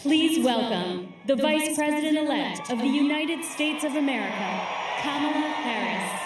Please welcome the Vice President-elect of the United States of America, Kamala Harris.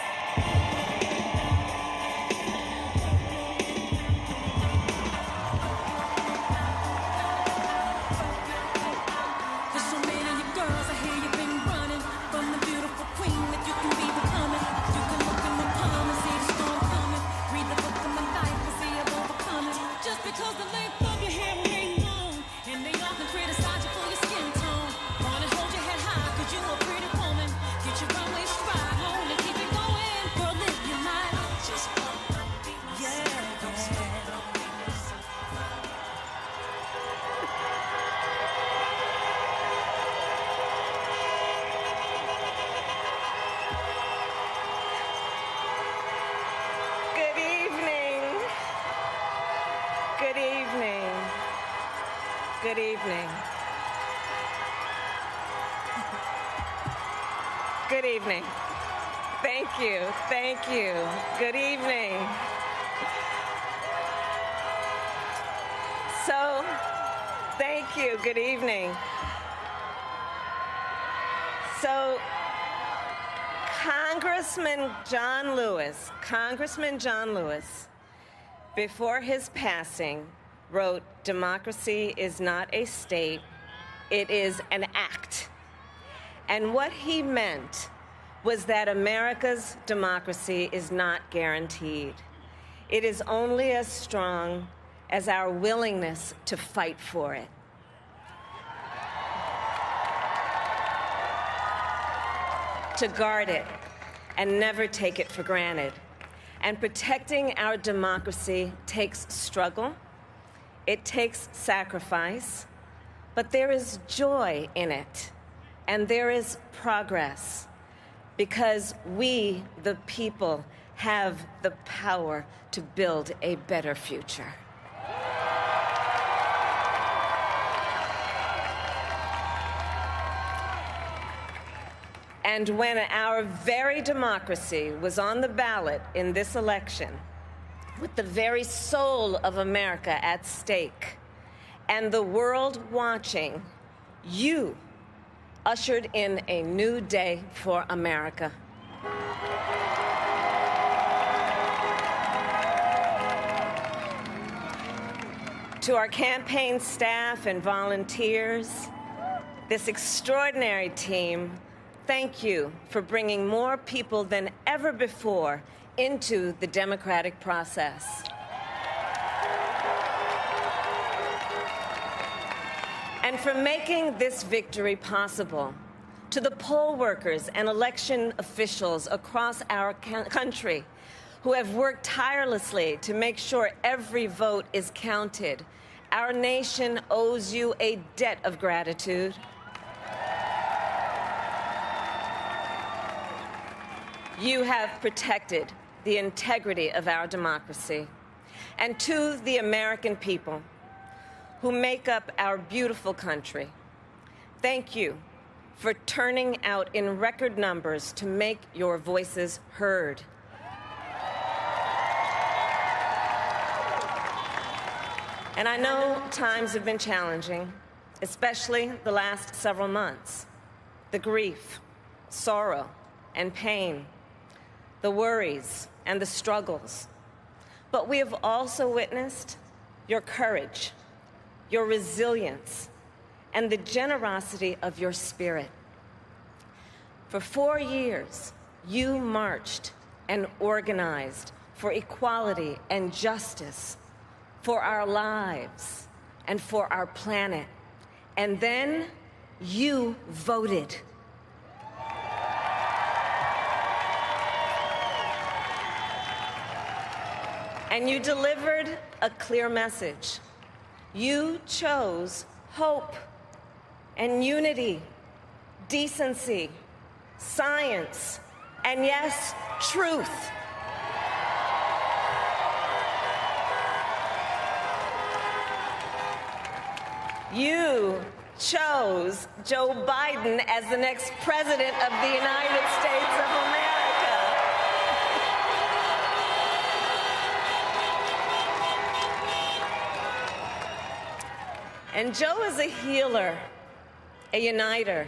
Good evening. Good evening. Thank you. Thank you. Good evening. So, thank you. Good evening. So, Congressman John Lewis, before his passing, wrote, "Democracy is not a state, it is an act." And what he meant was that America's democracy is not guaranteed. It is only as strong as our willingness to fight for it. To guard it and never take it for granted. And protecting our democracy takes struggle. It takes sacrifice, but there is joy in it, and there is progress, because we, the people, have the power to build a better future. And when our very democracy was on the ballot in this election, with the very soul of America at stake and the world watching, you ushered in a new day for America. To our campaign staff and volunteers, this extraordinary team, thank you for bringing more people than ever before into the democratic process. And for making this victory possible. To the poll workers and election officials across our country who have worked tirelessly to make sure every vote is counted, our nation owes you a debt of gratitude. You have protected the integrity of our democracy. And to the American people who make up our beautiful country, thank you for turning out in record numbers to make your voices heard. And I know times have been challenging, especially the last several months. The grief, sorrow, and pain, the worries and the struggles. But we have also witnessed your courage, your resilience, and the generosity of your spirit. For 4 years, you marched and organized for equality and justice, for our lives and for our planet. And then you voted. And you delivered a clear message. You chose hope and unity, decency, science, and yes, truth. You chose Joe Biden as the next president of the United States of America. And Joe is a healer, a uniter,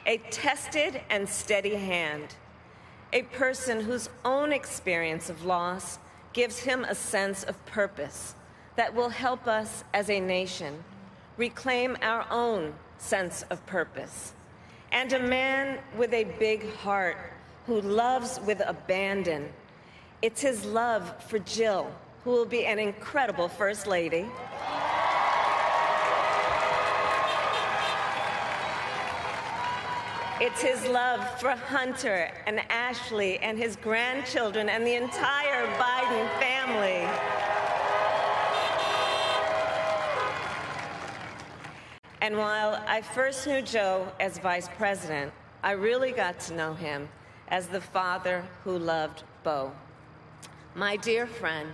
a tested and steady hand, a person whose own experience of loss gives him a sense of purpose that will help us as a nation reclaim our own sense of purpose. And a man with a big heart who loves with abandon. It's his love for Jill, who will be an incredible First Lady. It's his love for Hunter and Ashley and his grandchildren and the entire Biden family. And while I first knew Joe as vice president, I really got to know him as the father who loved Bo, my dear friend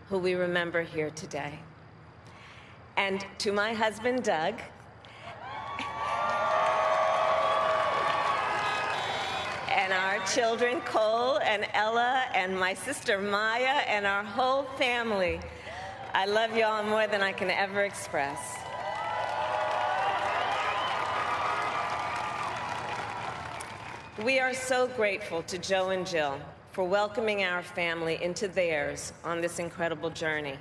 who we remember here today. And to my husband, Doug, and our children, Cole and Ella, and my sister Maya, and our whole family, I love you all more than I can ever express. We are so grateful to Joe and Jill for welcoming our family into theirs on this incredible journey.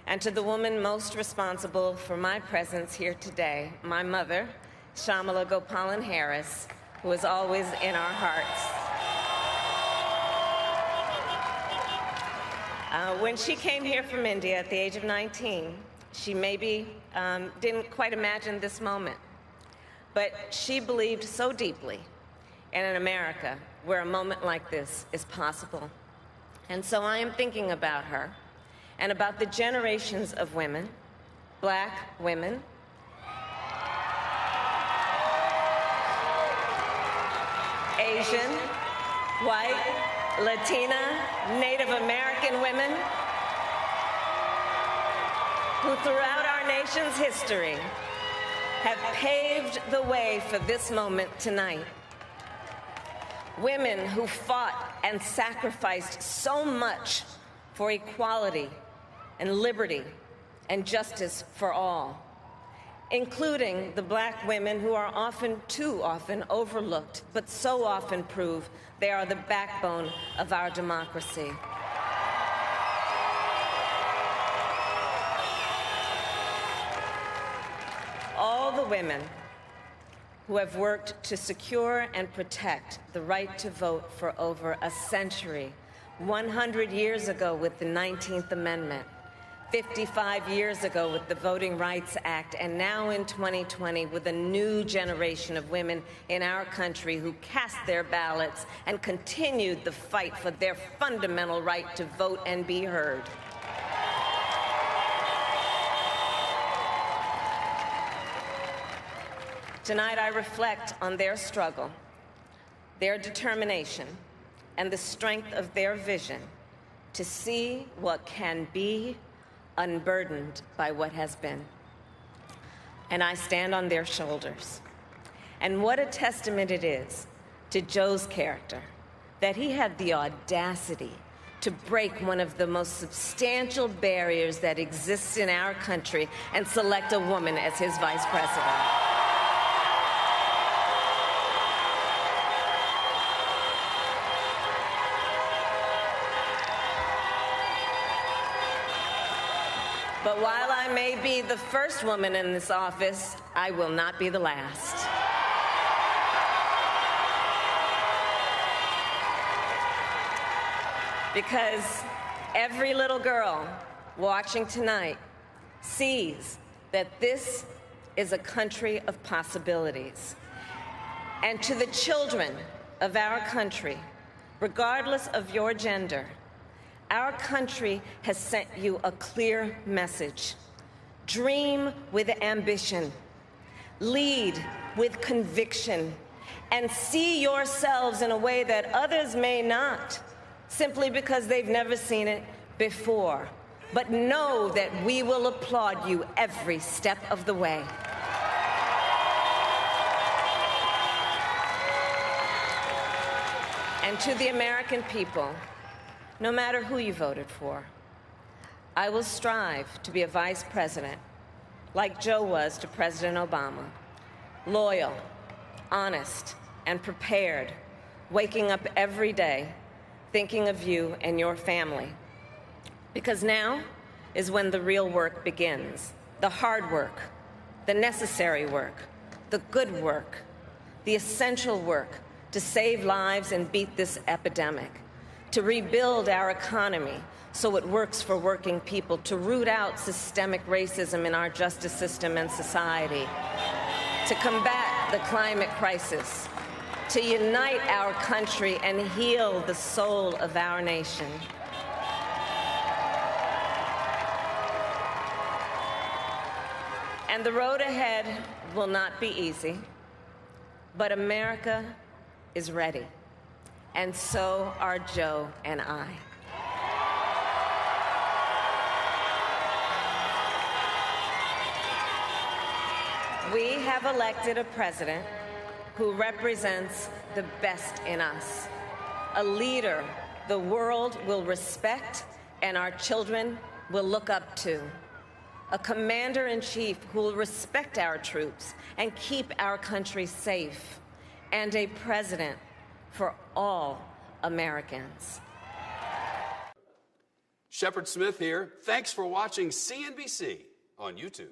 And to the woman most responsible for my presence here today, my mother, Shamala Gopalan-Harris, who is always in our hearts. When she came here from India at the age of 19, she maybe didn't quite imagine this moment, but she believed so deeply in an America where a moment like this is possible. And so I am thinking about her and about the generations of women, Black women, Asian, white, Latina, Native American women who throughout our nation's history have paved the way for this moment tonight. Women who fought and sacrificed so much for equality and liberty and justice for all, including the Black women who are often, too often, overlooked, but so often prove they are the backbone of our democracy. All the women who have worked to secure and protect the right to vote for over a century, 100 years ago with the 19th Amendment, 55 years ago with the Voting Rights Act, and now in 2020 with a new generation of women in our country who cast their ballots and continued the fight for their fundamental right to vote and be heard. Tonight I reflect on their struggle, their determination, and the strength of their vision to see what can be unburdened by what has been. And I stand on their shoulders. And what a testament it is to Joe's character that he had the audacity to break one of the most substantial barriers that exists in our country and select a woman as his vice president. But while I may be the first woman in this office, I will not be the last. Because every little girl watching tonight sees that this is a country of possibilities. And to the children of our country, regardless of your gender, our country has sent you a clear message. Dream with ambition, lead with conviction, and see yourselves in a way that others may not, simply because they've never seen it before. But know that we will applaud you every step of the way. And to the American people, no matter who you voted for, I will strive to be a vice president like Joe was to President Obama, loyal, honest, and prepared, waking up every day thinking of you and your family. Because now is when the real work begins, the hard work, the necessary work, the good work, the essential work to save lives and beat this epidemic, to rebuild our economy so it works for working people, to root out systemic racism in our justice system and society, to combat the climate crisis, to unite our country and heal the soul of our nation. And the road ahead will not be easy, but America is ready, and so are Joe and I. We have elected a president who represents the best in us, a leader the world will respect and our children will look up to, a commander-in-chief who will respect our troops and keep our country safe, and a president for all Americans. Shepard Smith here. Thanks for watching CNBC on YouTube.